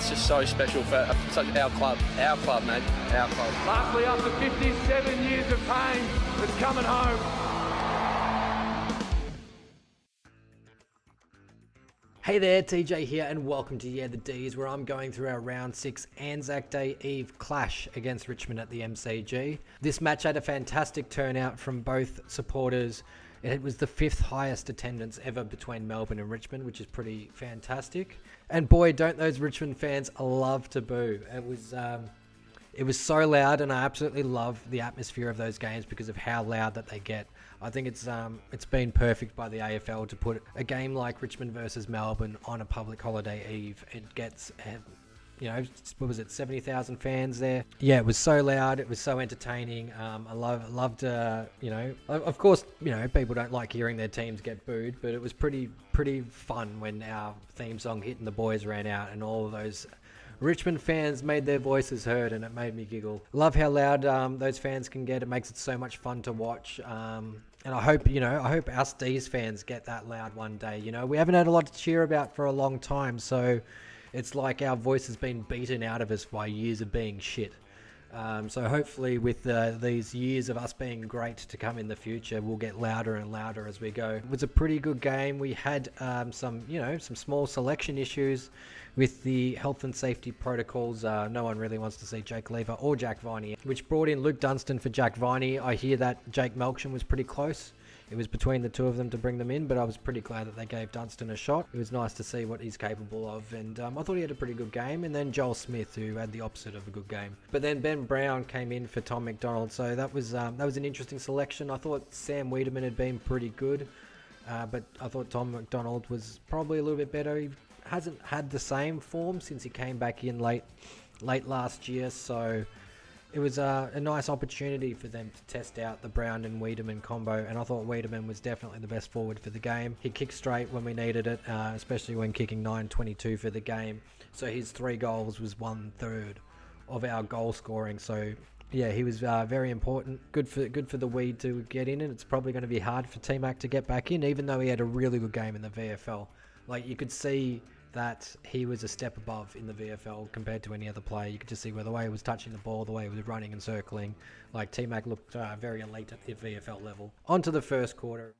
it's just so special for our club, mate, our club. Lastly, after 57 years of pain, it's coming home. Hey there, TJ here, and welcome to Yeahthedees, where I'm going through our Round 6 Anzac Day Eve clash against Richmond at the MCG. This match had a fantastic turnout from both supporters. It was the 5th highest attendance ever between Melbourne and Richmond, which is pretty fantastic. And boy, don't those Richmond fans love to boo. It was so loud, and I absolutely love the atmosphere of those games because of how loud that they get. I think it's been perfect by the AFL to put a game like Richmond versus Melbourne on a public holiday eve. It gets, what was it, 70,000 fans there? Yeah, it was so loud. It was so entertaining. I loved, of course, people don't like hearing their teams get booed, but it was pretty fun when our theme song hit and the boys ran out and all of those Richmond fans made their voices heard, and it made me giggle. Love how loud those fans can get. It makes it so much fun to watch. And I hope us D's fans get that loud one day. We haven't had a lot to cheer about for a long time, so it's like our voice has been beaten out of us by years of being shit. So hopefully with these years of us being great to come in the future, we'll get louder and louder as we go. It was a pretty good game. We had some small selection issues with the health and safety protocols. No one really wants to see Jake Lever or Jack Viney, which brought in Luke Dunstan for Jack Viney. I hear that Jake Melksham was pretty close. It was between the two of them to bring them in, but I was pretty glad that they gave Dunstan a shot. It was nice to see what he's capable of, and I thought he had a pretty good game. And then Joel Smith, who had the opposite of a good game. But then Ben Brown came in for Tom McDonald, so that was an interesting selection. I thought Sam Wiedemann had been pretty good, but I thought Tom McDonald was probably a little bit better. He hasn't had the same form since he came back in late last year, so it was a nice opportunity for them to test out the Brown and Wiedemann combo, and I thought Wiedemann was definitely the best forward for the game. He kicked straight when we needed it, especially when kicking 9.22 for the game. So his 3 goals was 1/3 of our goal scoring. So yeah, he was very important. Good for the Weed to get in, and it's probably going to be hard for T-Mac to get back in, even though he had a really good game in the VFL. Like, you could see that he was a step above in the VFL compared to any other player. You could just see the way he was touching the ball, the way he was running and circling. Like, T-Mac looked very elite at the VFL level. On to the first quarter.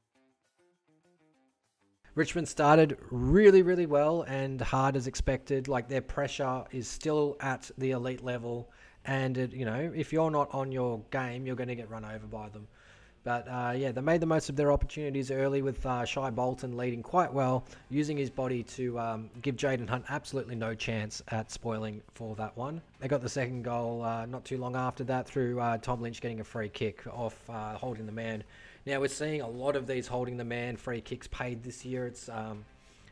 Richmond started really, really well and hard as expected. Like, their pressure is still at the elite level, and if you're not on your game, you're going to get run over by them. But yeah, they made the most of their opportunities early with Shai Bolton leading quite well, using his body to give Jaden Hunt absolutely no chance at spoiling for that one. They got the second goal not too long after that through Tom Lynch getting a free kick off holding the man. Now, we're seeing a lot of these holding the man free kicks paid this year. It's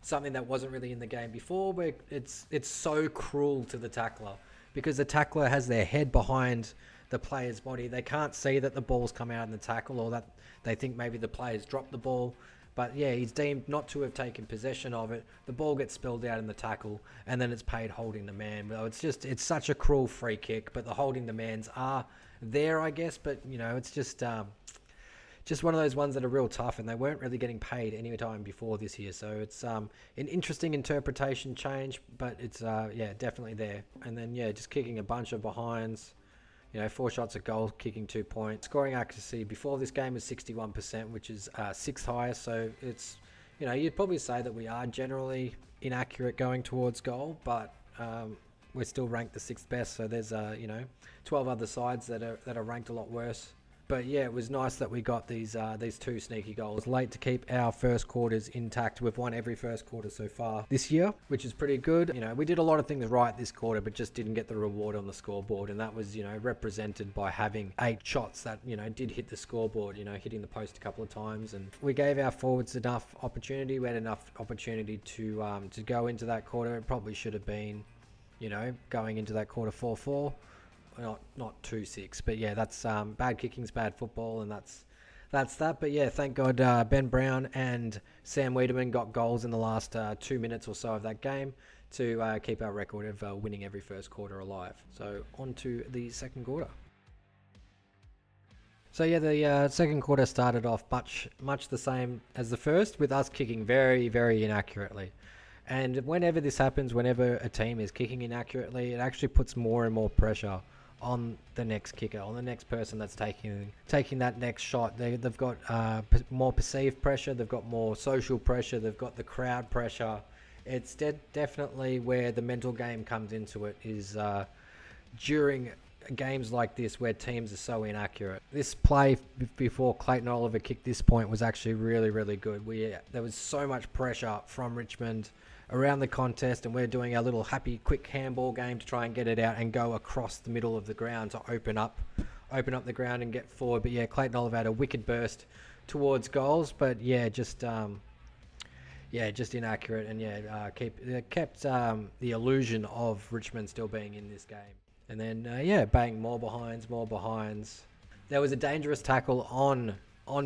something that wasn't really in the game before, but it's so cruel to the tackler because the tackler has their head behind the player's body. They can't see that the ball's come out in the tackle, or that they think maybe the player's dropped the ball. But yeah, he's deemed not to have taken possession of it. The ball gets spilled out in the tackle, and then it's paid holding the man. Well, it's such a cruel free kick, but the holding the mans are there, I guess. But it's just one of those ones that are real tough, and they weren't really getting paid any time before this year. So it's an interesting interpretation change, but it's definitely there. And then just kicking a bunch of behinds. 4 shots at goal, kicking 2 points. Scoring accuracy before this game is 61%, which is 6th highest. So it's, you'd probably say that we are generally inaccurate going towards goal, but we're still ranked the 6th best. So there's 12 other sides that are ranked a lot worse. But yeah, it was nice that we got these 2 sneaky goals late to keep our first quarters intact. We've won every first quarter so far this year, which is pretty good. We did a lot of things right this quarter, but just didn't get the reward on the scoreboard. And that was, represented by having 8 shots that, did hit the scoreboard, hitting the post a couple of times. And we gave our forwards enough opportunity. We had enough opportunity to go into that quarter. It probably should have been, going into that quarter 4-4. Not 2-6, but yeah, that's bad kicking's bad football, and that's that. But yeah, thank God Ben Brown and Sam Wiedemann got goals in the last 2 minutes or so of that game to keep our record of winning every first quarter alive. So on to the second quarter. So yeah, the second quarter started off much the same as the first, with us kicking very, very inaccurately. And whenever this happens, whenever a team is kicking inaccurately, it actually puts more and more pressure on the next kicker, on the next person that's taking that next shot. They've got more perceived pressure, they've got more social pressure, they've got the crowd pressure. It's definitely where the mental game comes into it, is during games like this where teams are so inaccurate. This play before Clayton Oliver kicked this point was actually really, really good. There was so much pressure from Richmond around the contest, and we're doing our little happy quick handball game to try and get it out and go across the middle of the ground to open up the ground and get forward. But yeah, Clayton Oliver had a wicked burst towards goals, but just inaccurate, and kept the illusion of Richmond still being in this game. And then bang, more behinds. There was a dangerous tackle on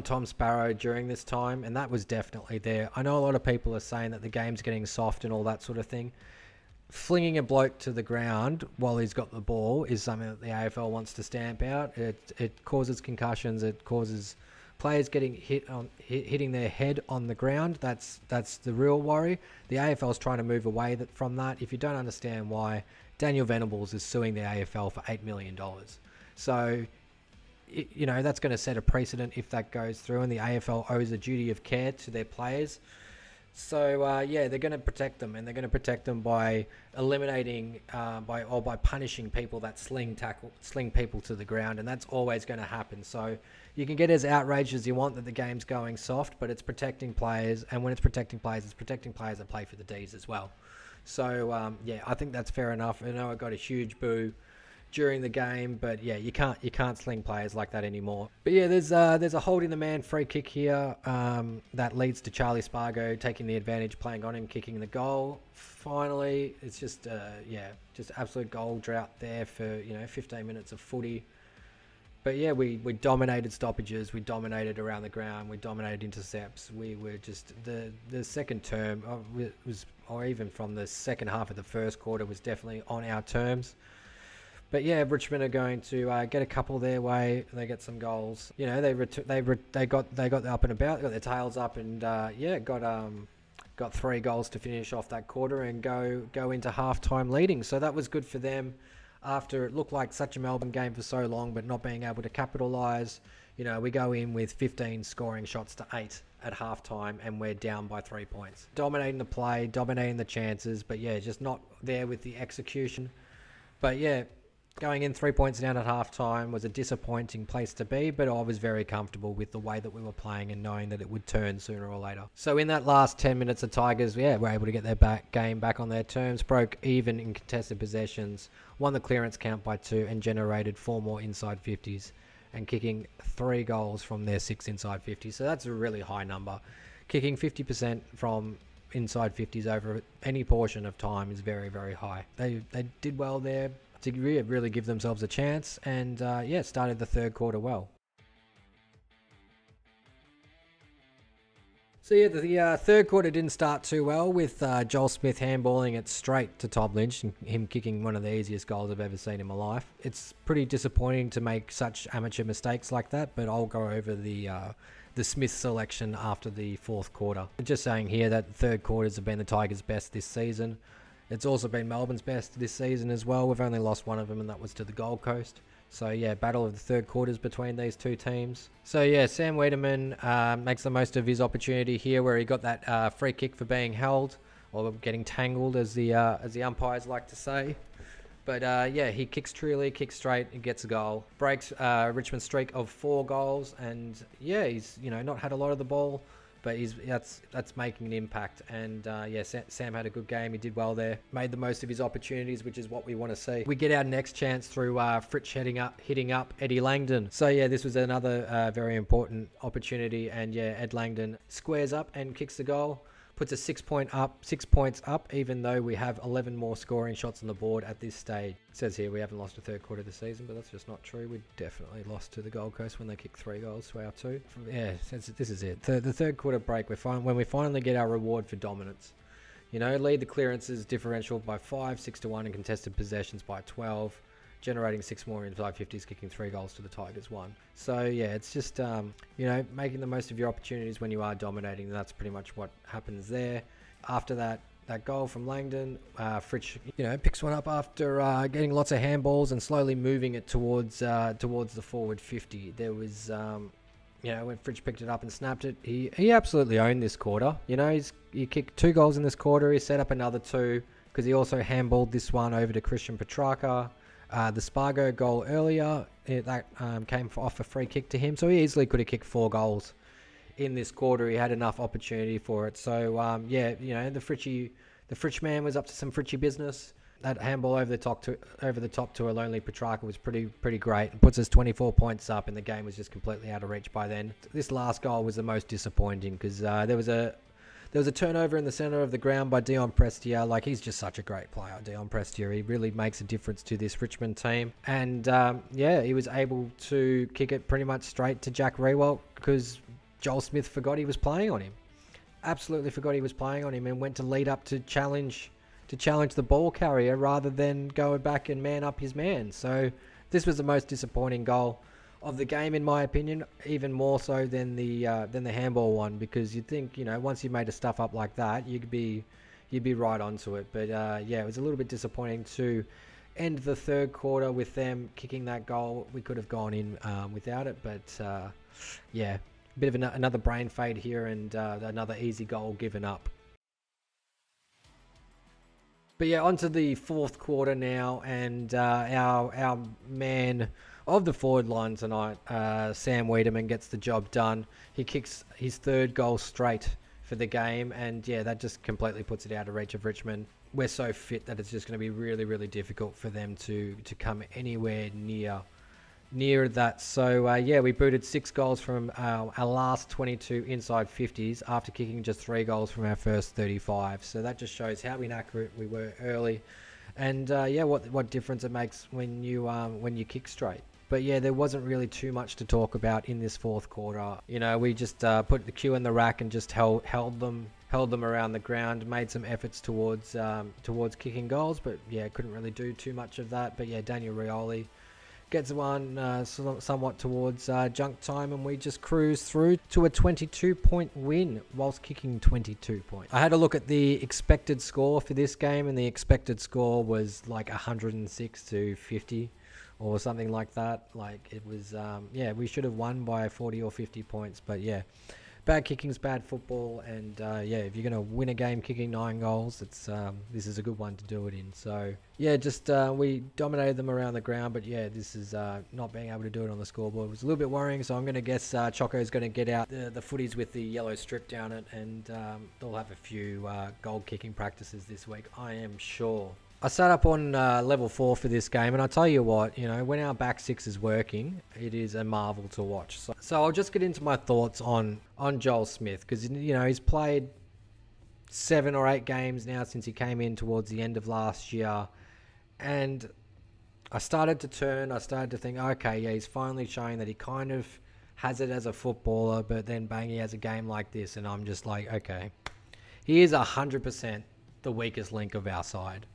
Tom Sparrow during this time, and that was definitely there. I know a lot of people are saying that the game's getting soft and all that sort of thing. Flinging a bloke to the ground while he's got the ball is something that the AFL wants to stamp out. It causes concussions. It causes players getting hitting their head on the ground. That's the real worry. The AFL is trying to move away from that. If you don't understand why, Daniel Venables is suing the AFL for $8 million. So, that's going to set a precedent if that goes through, and the AFL owes a duty of care to their players. So, they're going to protect them, and they're going to protect them by eliminating, by punishing people that sling people to the ground, and that's always going to happen. So, you can get as outraged as you want that the game's going soft, but it's protecting players, and when it's protecting players that play for the D's as well. So, I think that's fair enough. I know I got a huge boo during the game, but you can't sling players like that anymore. But there's a holding the man free kick here that leads to Charlie Spargo taking the advantage, playing on him, kicking the goal. Finally, it's just absolute goal drought there for 15 minutes of footy. But we dominated stoppages, we dominated around the ground, we dominated intercepts. We were just the second term or even from the second half of the first quarter was definitely on our terms. But Richmond are going to get a couple their way. They get some goals. They got up and about, got their tails up, and got 3 goals to finish off that quarter and go into halftime leading. So that was good for them. After it looked like such a Melbourne game for so long, but not being able to capitalise, we go in with 15 scoring shots to 8 at halftime, and we're down by 3 points. Dominating the play, dominating the chances, but just not there with the execution. But going in 3 points down at halftime was a disappointing place to be, but I was very comfortable with the way that we were playing and knowing that it would turn sooner or later. So in that last 10 minutes, the Tigers were able to get their game back on their terms, broke even in contested possessions, won the clearance count by 2, and generated 4 more inside 50s, and kicking 3 goals from their 6 inside 50s. So that's a really high number. Kicking 50% from inside 50s over any portion of time is very, very high. They did well there to really give themselves a chance, and started the third quarter well. So the third quarter didn't start too well, with Joel Smith handballing it straight to Tom Lynch and him kicking one of the easiest goals I've ever seen in my life. It's pretty disappointing to make such amateur mistakes like that, but I'll go over the Smith selection after the fourth quarter. Just saying here that the third quarters have been the Tigers' best this season. It's also been Melbourne's best this season as well. We've only lost one of them, and that was to the Gold Coast. So, battle of the third quarters between these two teams. So, Sam Wiedemann makes the most of his opportunity here, where he got that free kick for being held, or getting tangled, as the umpires like to say. But, he kicks truly, kicks straight, and gets a goal. Breaks Richmond's streak of 4 goals, and, he's, not had a lot of the ball, but that's making an impact. And Sam had a good game. He did well there. Made the most of his opportunities, which is what we want to see. We get our next chance through Fritsch hitting up Eddie Langdon. So this was another very important opportunity. And Ed Langdon squares up and kicks the goal. Puts us 6 points up, even though we have 11 more scoring shots on the board at this stage. It says here we haven't lost a third quarter this season, but that's just not true. We definitely lost to the Gold Coast when they kicked 3 goals to our 2. This is it. The third quarter break, when we finally get our reward for dominance. Lead the clearances differential by 5, 6-1, and contested possessions by 12. Generating 6 more inside 50s, kicking 3 goals to the Tigers 1. So it's just making the most of your opportunities when you are dominating. That's pretty much what happens there. After that, that goal from Langdon. Fritsch, picks one up after getting lots of handballs and slowly moving it towards the forward 50. There was, when Fritsch picked it up and snapped it, he absolutely owned this quarter. He kicked 2 goals in this quarter. He set up another 2 because he also handballed this one over to Christian Petrarca. The Spargo goal earlier, that came off a free kick to him, so he easily could have kicked 4 goals in this quarter. He had enough opportunity for it. So the Fritsch man was up to some Fritchy business. That handball over the top to a lonely Petrarca was pretty great. It puts us 24 points up, and the game was just completely out of reach by then. This last goal was the most disappointing because there was a turnover in the centre of the ground by Dion Prestia. Like, he's just such a great player, Dion Prestia. He really makes a difference to this Richmond team. And, he was able to kick it pretty much straight to Jack Riewoldt because Joel Smith forgot he was playing on him. Absolutely forgot he was playing on him and went to lead up to challenge the ball carrier rather than go back and man up his man. So this was the most disappointing goal of the game, in my opinion, even more so than the handball one, because you'd think, once you made a stuff up like that, you'd be right onto it. But it was a little bit disappointing to end the third quarter with them kicking that goal. We could have gone in without it, but a bit of another brain fade here and another easy goal given up. But onto the fourth quarter now, and our man of the forward line tonight, Sam Wiedemann, gets the job done. He kicks his 3rd goal straight for the game, and that just completely puts it out of reach of Richmond. We're so fit that it's just going to be really, really difficult for them to come anywhere near that. So we booted 6 goals from our last 22 inside 50s after kicking just 3 goals from our first 35. So that just shows how inaccurate we were early, and what difference it makes when you kick straight. But there wasn't really too much to talk about in this fourth quarter. We just put the cue in the rack and just held them around the ground, made some efforts towards kicking goals, but couldn't really do too much of that. But Daniel Rioli gets one somewhat towards junk time, and we just cruise through to a 22-point win whilst kicking 22 points. I had a look at the expected score for this game, and the expected score was like 106 to 50 or something like that. Like, it was, we should have won by 40 or 50 points, but bad kicking's bad football, and if you're going to win a game kicking 9 goals, this is a good one to do it in. So we dominated them around the ground, but this is not being able to do it on the scoreboard was a little bit worrying. So I'm going to guess Choco's going to get out the footies with the yellow strip down it, and they'll have a few goal kicking practices this week, I am sure. I sat up on level 4 for this game, and I tell you what, when our back 6 is working, it is a marvel to watch. So I'll just get into my thoughts on Joel Smith, because he's played 7 or 8 games now since he came in towards the end of last year, and I started to think, okay, he's finally showing that he kind of has it as a footballer, but then bang, he has a game like this, and I'm just like, okay, he is 100% the weakest link of our side.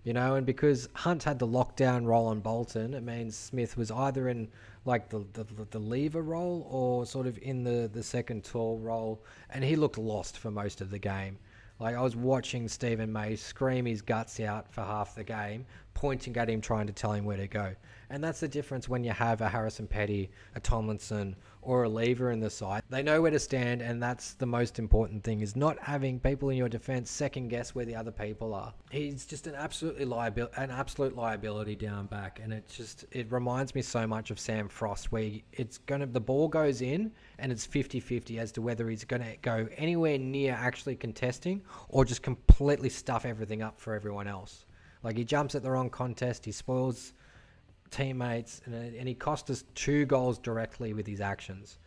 And because Hunt had the lockdown role on Bolton, it means Smith was either in like the lever role or sort of in the second tall role, and he looked lost for most of the game. Like, I was watching Stephen May scream his guts out for half the game, pointing at him, trying to tell him where to go. And that's the difference when you have a Harrison Petty, a Tomlinson, or a Lever in the side. They know where to stand, and that's the most important thing, is not having people in your defence second guess where the other people are. He's just an absolute liability down back, and it reminds me so much of Sam Frost, where the ball goes in and it's 50-50 as to whether he's going to go anywhere near actually contesting or just completely stuff everything up for everyone else. Like, he jumps at the wrong contest, he spoils teammates, and he cost us 2 goals directly with his actions.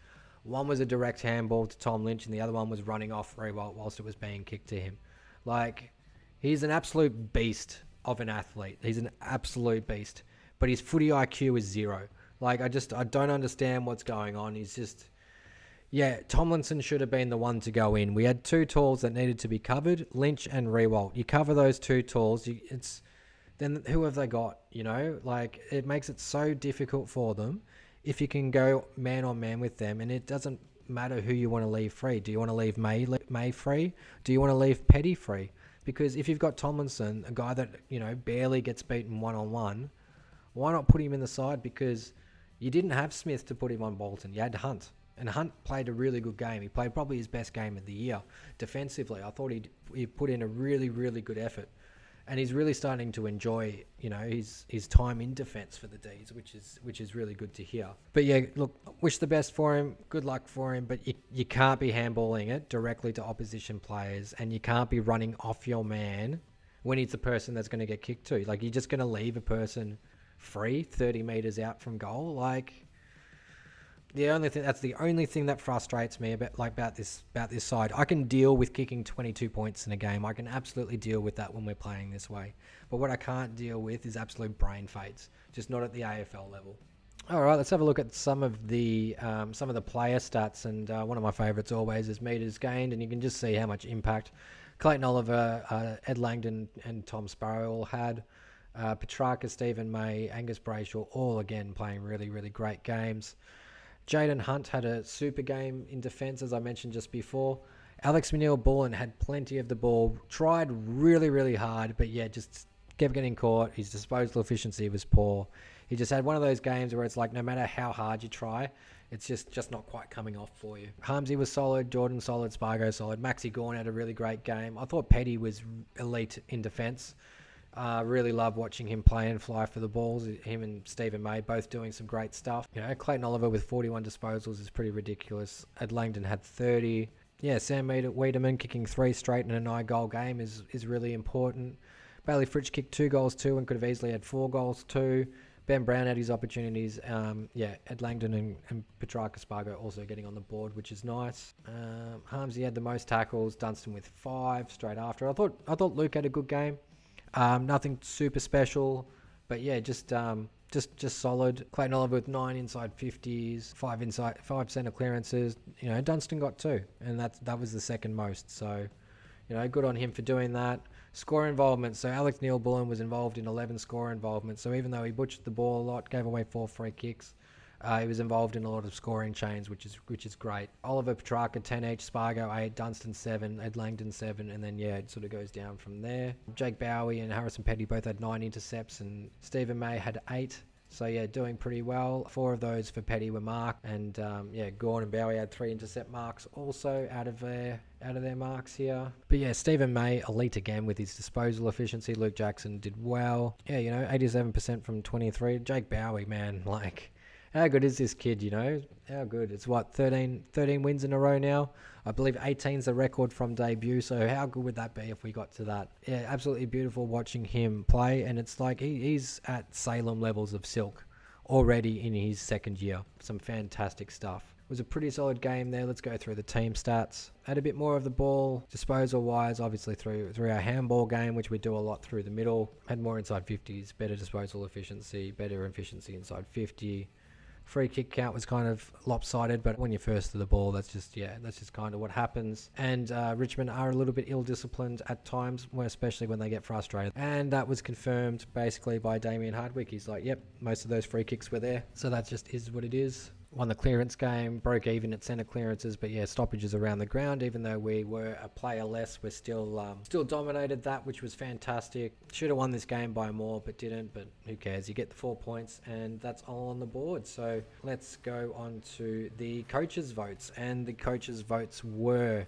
One was a direct handball to Tom Lynch, and the other one was running off Riewoldt whilst it was being kicked to him. Like, he's an absolute beast of an athlete. He's an absolute beast, but his footy IQ is 0. Like, I don't understand what's going on. He's just, Tomlinson should have been the one to go in. We had 2 talls that needed to be covered, Lynch and Riewoldt. You cover those 2 talls, then who have they got? Like, it makes it so difficult for them if you can go man on man with them, and it doesn't matter who you want to leave free. Do you want to leave May free? Do you want to leave Petty free? Because if you've got Tomlinson, a guy that, you know, barely gets beaten one-on-one, why not put him in the side? Because you didn't have Smith to put him on Bolton. You had Hunt. And Hunt played a really good game. He played probably his best game of the year. Defensively, I thought he put in a really, really good effort. And he's really starting to enjoy, you know, his time in defence for the D's, which is really good to hear. But yeah, look, wish the best for him. Good luck for him. But you can't be handballing it directly to opposition players, and you can't be running off your man when he's the person that's going to get kicked to. Like, you're just going to leave a person free 30 metres out from goal. Like, that's the only thing that frustrates me about this side. I can deal with kicking 22 points in a game. I can absolutely deal with that when we're playing this way. But what I can't deal with is absolute brain fades, just not at the AFL level. All right, let's have a look at some of the player stats. And one of my favourites always is metres gained, and you can just see how much impact Clayton Oliver, Ed Langdon, and Tom Sparrow all had. Petrarca, Stephen May, Angus Brayshaw, all again playing really, really great games. Jaden Hunt had a super game in defence, as I mentioned just before. Alex Manil-Bullen had plenty of the ball, tried really, really hard, but yeah, just kept getting caught. His disposal efficiency was poor. He just had one of those games where it's like, no matter how hard you try, it's just not quite coming off for you. Harmsy was solid, Jordan solid, Spargo solid. Maxi Gawn had a really great game. I thought Petty was elite in defence. Really love watching him play and fly for the balls. Him and Stephen May both doing some great stuff. You know, Clayton Oliver with 41 disposals is pretty ridiculous. Ed Langdon had 30. Yeah, Sam Wiedemann kicking 3 straight in a 9-goal game is really important. Bailey Fritsch kicked 2 goals too and could have easily had 4 goals too. Ben Brown had his opportunities. Ed Langdon and Petrarca Spargo also getting on the board, which is nice. Harmsy had the most tackles. Dunstan with 5 straight after. I thought Luke had a good game. Nothing super special, but yeah, just solid. Clayton Oliver with 9 inside 50s, 5 centre clearances. You know, Dunstan got 2, and that was the second most. So, you know, good on him for doing that. Score involvement. So Alex Neil-Bullen was involved in 11 score involvement. So even though he butchered the ball a lot, gave away 4 free kicks, he was involved in a lot of scoring chains, which is great. Oliver, Petrarca 10 each, Spargo 8, Dunstan 7, Ed Langdon 7, and then yeah, it sort of goes down from there. Jake Bowey and Harrison Petty both had 9 intercepts, and Stephen May had 8. So yeah, doing pretty well. 4 of those for Petty were marked, and Gawn and Bowey had 3 intercept marks also out of their marks here. But yeah, Stephen May elite again with his disposal efficiency. Luke Jackson did well. Yeah, you know, 87% from 23. Jake Bowey, man, like, how good is this kid, you know? How good? It's what, 13 wins in a row now? I believe 18's the record from debut, so how good would that be if we got to that? Yeah, absolutely beautiful watching him play, and it's like he's at Salem levels of silk already in his second year. Some fantastic stuff. It was a pretty solid game there. Let's go through the team stats. Had a bit more of the ball, disposal-wise, obviously through our handball game, which we do a lot through the middle. Had more inside 50s, better disposal efficiency, better efficiency inside 50. Free kick count was kind of lopsided, but when you're first to the ball, that's just kind of what happens. And Richmond are a little bit ill-disciplined at times, especially when they get frustrated. And that was confirmed basically by Damien Hardwick. He's like, yep, most of those free kicks were there. So that just is what it is. Won the clearance game, broke even at centre clearances, but yeah, stoppages around the ground. Even though we were a player less, we're still dominated that, which was fantastic. Should have won this game by more, but didn't. But who cares? You get the 4 points, and that's all on the board. So let's go on to the coaches' votes, and the coaches' votes were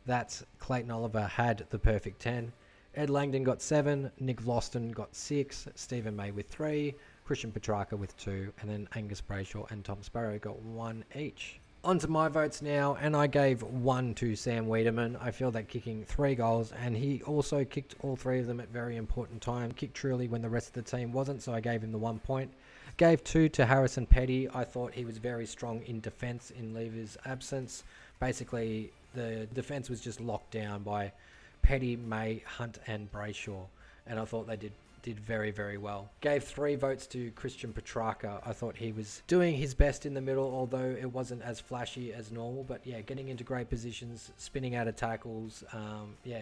that Clayton Oliver had the perfect 10. Ed Langdon got 7, Nick Vlosten got 6, Stephen May with 3, Christian Petrarca with 2, and then Angus Brayshaw and Tom Sparrow got 1 each. On to my votes now, and I gave 1 to Sam Wiedemann. I feel that kicking 3 goals, and he also kicked all 3 of them at very important time. Kicked truly when the rest of the team wasn't, so I gave him the 1 point. Gave 2 to Harrison Petty. I thought he was very strong in defence in Lever's absence. Basically, the defence was just locked down by Petty, May, Hunt, and Brayshaw, and I thought they did very, very well. Gave 3 votes to Christian Petrarca. I thought he was doing his best in the middle, although it wasn't as flashy as normal. But yeah, getting into great positions, spinning out of tackles,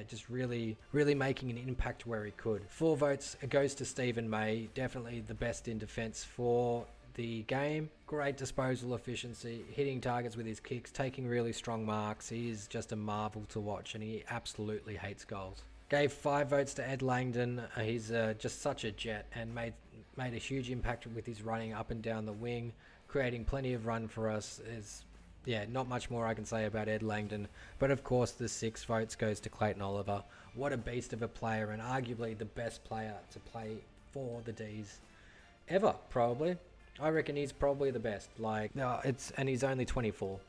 just really, really making an impact where he could. 4 votes goes to Stephen May. Definitely the best in defence for the game. Great disposal efficiency, hitting targets with his kicks, taking really strong marks. He is just a marvel to watch, and he absolutely hates goals. Gave 5 votes to Ed Langdon. He's just such a jet and made a huge impact with his running up and down the wing, creating plenty of run for us. Yeah, not much more I can say about Ed Langdon. But of course, the 6 votes goes to Clayton Oliver. What a beast of a player, and arguably the best player to play for the D's ever, probably. I reckon he's probably the best. And he's only 24.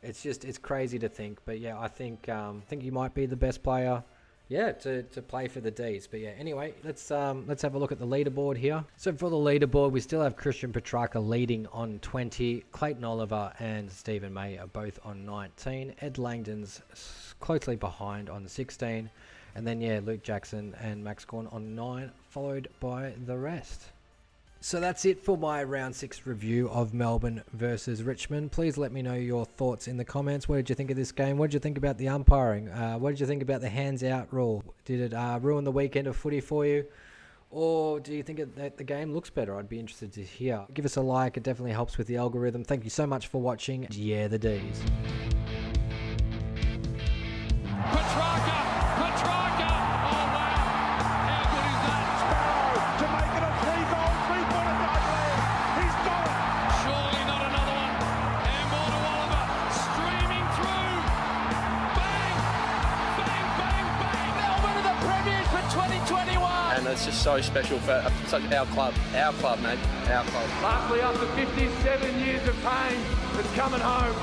It's crazy to think. But yeah, I think he might be the best player. Yeah, to play for the D's. But yeah, anyway, let's have a look at the leaderboard here. So for the leaderboard, we still have Christian Petrarca leading on 20. Clayton Oliver and Stephen May are both on 19. Ed Langdon's closely behind on 16. And then, yeah, Luke Jackson and Max Gawn on 9, followed by the rest. So that's it for my round 6 review of Melbourne versus Richmond. Please let me know your thoughts in the comments. What did you think of this game? What did you think about the umpiring? What did you think about the hands out rule? Did it ruin the weekend of footy for you? Or do you think that the game looks better? I'd be interested to hear. Give us a like. It definitely helps with the algorithm. Thank you so much for watching. Yeahthedees. Petrarca! Oh wow! How good is that? Sparrow to make it a 3-goal, 3-pointer dive. He's got it! Surely not another one. Handball to Oliver. Streaming through. Bang! Bang, bang, bang! Melbourne are the premiers for 2021! And it's just so special for our club, mate, our club. Lastly, after 57 years of pain, it's coming home.